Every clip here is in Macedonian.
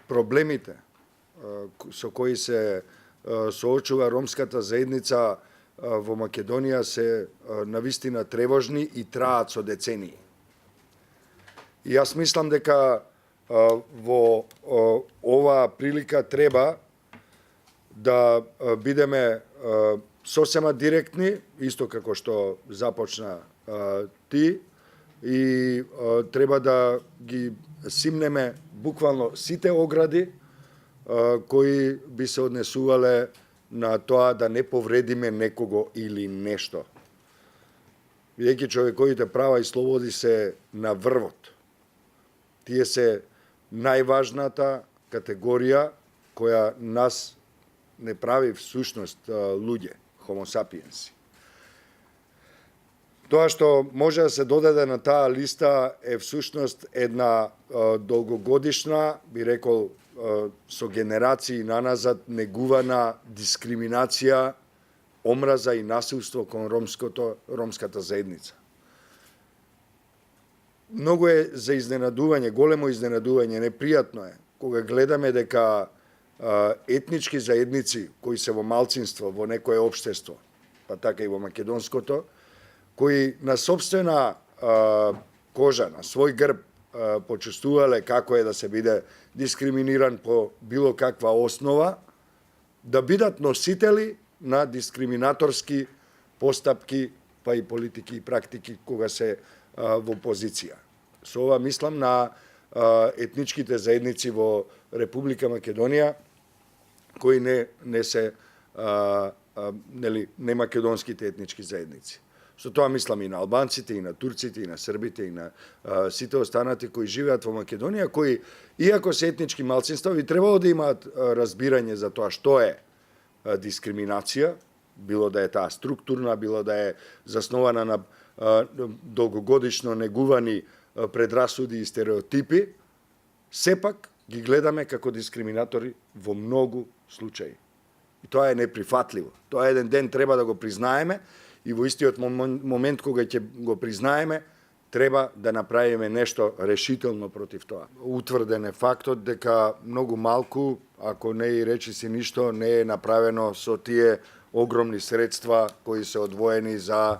проблемите со кои се соочува ромската заедница во Македонија се навистина тревожни и траат со децении. И јас мислам дека во оваа прилика треба да бидеме сосема директни, исто како што започна ти, и треба да ги симнеме буквално сите огради кои би се однесувале на тоа да не повредиме некого или нешто. Бидејќи човековите права и слободи се на врвот. Тие се најважната категорија која нас не прави всушност луѓе, homo sapiensi. Тоа што може да се додаде на таа листа е всушност една долгогодишна, би рекол, со генерации наназад негувана дискриминација, омраза и насилство кон ромската заедница. Многу е за изненадување, големо изненадување, непријатно е кога гледаме дека етнички заедници кои се во малцинство во некое општество, па така и во македонското, кои на собствена кожа, на свој грб почувствувале како е да се биде дискриминиран по било каква основа, да бидат носители на дискриминаторски постапки, па и политики и практики кога се во позиција. Со ова мислам на етничките заедници во Република Македонија, кои не се не македонските етнички заедници. Со тоа мислам и на албанците, и на турците, и на србите, и на сите останати кои живеат во Македонија, кои, иако се етнички малцинства, би требало да имаат разбирање за тоа што е дискриминација, било да е таа структурна, било да е заснована на долгогодишно негувани предрасуди и стереотипи, сепак ги гледаме како дискриминатори во многу случаи. И тоа е неприфатливо. Тоа еден ден треба да го признаеме и во истиот момент кога ќе го признаеме, треба да направиме нешто решително против тоа. Утврден е фактот дека многу малку, ако не и речиси ништо, не е направено со тие огромни средства кои се одвоени за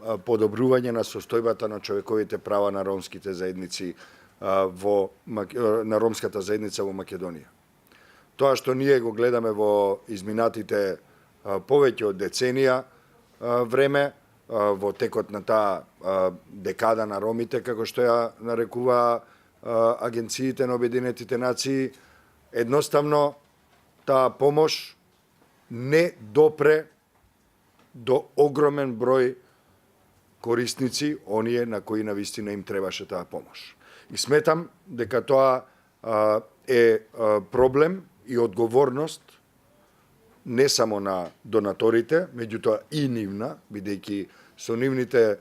подобрување на состојбата на човековите права на ромските заедници на ромската заедница во Македонија. Тоа што ние го гледаме во изминатите повеќе од деценија време, во текот на таа декада на ромите, како што ја нарекува агенциите на Обединетите нации, едноставно таа помош не допре до огромен број корисници, оние на кои навистина им требаше таа помош. И сметам дека тоа е проблем и одговорност не само на донаторите, меѓутоа и нивна, бидејќи со нивните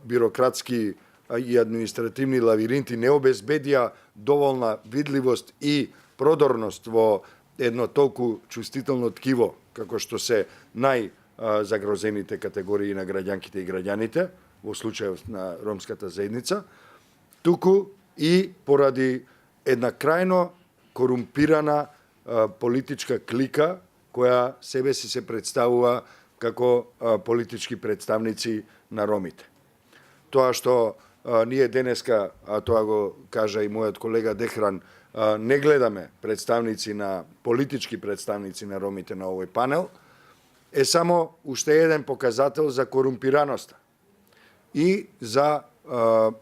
бирократски и административни лавиринти не обезбедија доволна видливост и продорност во едно толку чувствително ткиво, како што се најзагрозените категории на граѓанките и граѓаните, во случајот на ромската заедница, туку и поради една крајно корумпирана политичка клика, која себе си се представува како политички представници на ромите. Тоа што ние денеска, а тоа го кажа и мојот колега Дехран, не гледаме политички представници на ромите на овој панел, е само уште еден показател за корумпираноста и за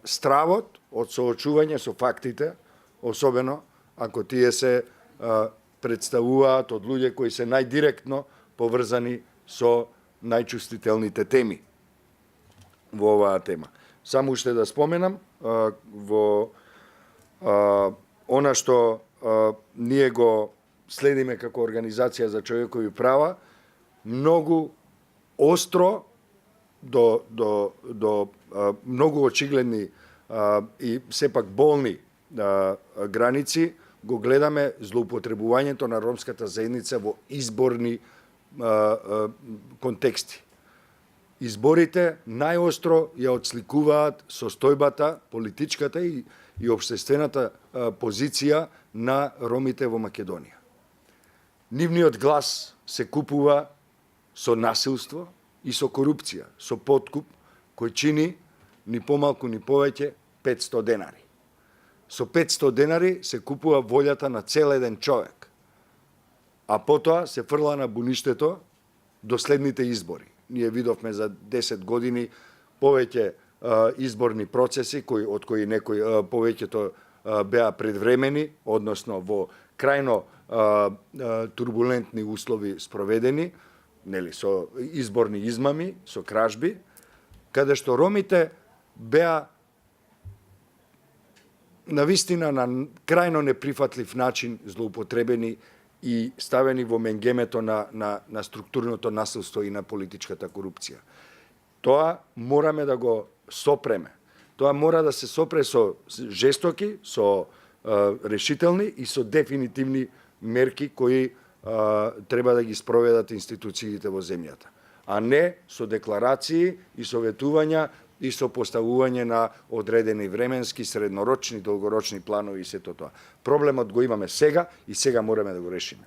стравот од соочување со фактите, особено ако тие се представуваат од луѓе кои се најдиректно поврзани со најчувствителните теми во оваа тема. Само уште да споменам, во она што ние го следиме како Организација за човекови права, многу остро до многу очигледни и сепак болни граници го гледаме злоупотребувањето на ромската заедница во изборни контексти. Изборите најостро ја отсликуваат состојбата, политичката и општествената позиција на ромите во Македонија. Нивниот глас се купува со насилство и со корупција, со подкуп, кој чини ни помалку ни повеќе 500 денари. Со 500 денари се купува волјата на цел еден човек, а потоа се фрла на буништето до следните избори. Ние видовме за 10 години повеќе изборни процеси, од кои некои повеќето беа предвремени, односно во крајно турбулентни услови спроведени, нели, со изборни измами, со кражби, каде што ромите беа навистина на крајно неприфатлив начин злоупотребени и ставени во менгемето на структурното насилство и на политичката корупција. Тоа мораме да го сопреме. Тоа мора да се сопре со жестоки, со решителни и со дефинитивни мерки кои треба да ги спроведат институциите во земјата, а не со декларации и советувања и со поставување на одредени временски, среднорочни, долгорочни планови и сето тоа. Проблемот го имаме сега и сега мораме да го решиме.